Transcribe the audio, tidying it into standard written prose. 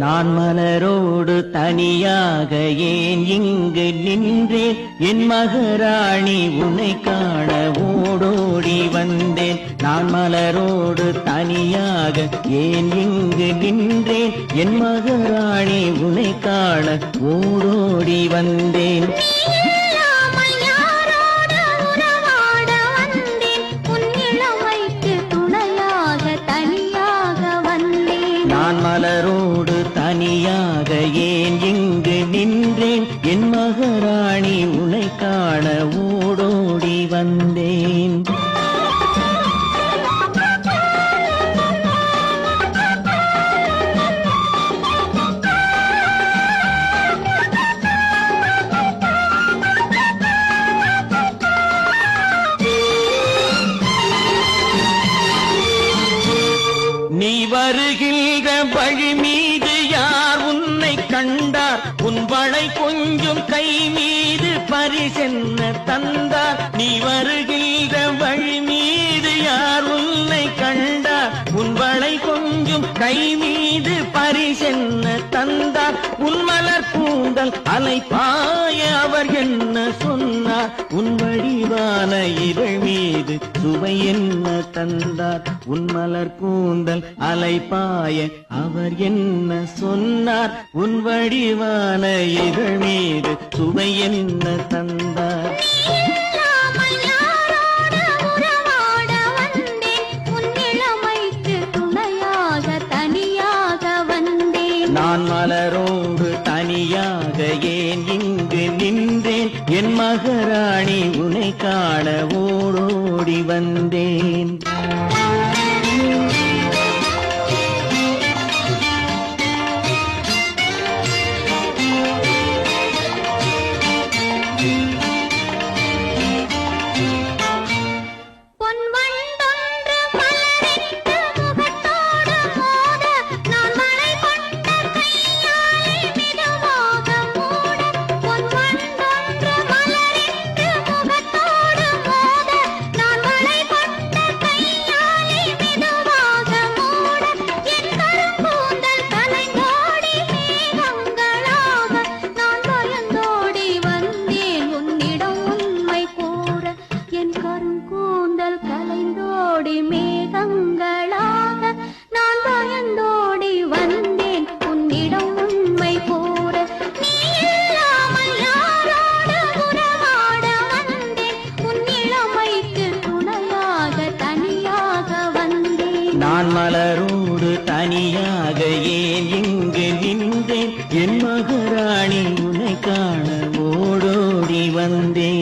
நான் மலரோடு தனியாக ஏன் இங்கு நின்றேன்? என் மகராணி உன்னை காண ஓடோடி வந்தேன். நான் மலரோடு தனியாக ஏன் இங்கு நின்றேன்? என் மகராணி உன்னை காண ஓடோடி வந்தேன். நான் மலரோடு தனியாக ஏன் இங்கு நின்றேன்? என் மகராணி உன்னை காண ஓடோடி வந்தேன். நீ வருகின்ற வழி மீது யார் உன்னை கண்டார்? உன் வளை கொஞ்சம் கை மீது பரிசென்ன தந்தார்? நீ வருகின்ற வழி மீது யார் உன்னை கண்டார்? உன் வளை கொஞ்சம் கை மீது பரிசென்ன தந்தார்? உன் மலர் கூந்தல் அலைப்பாய அவர் என்ன சொன்னார்? உன் வடிவான இதழ் மீது சுவை என்ன தந்தார்? உன் மலர் கூந்தல் அலைப்பாய அவர் என்ன சொன்னார்? உன் வடிவான இதழ் மீது சுவை என்ன தந்தார்? நான் மலரோடு தனியாக ஏன் இங்கு நின்றேன்? என் மகராணி உன்னை காண ஓடோடி வந்தேன். நான் மலரோடு தனியாக ஏன் இங்கு நின்றேன்? என் மகராணி உன்னை காண ஓடோடி வந்தேன்.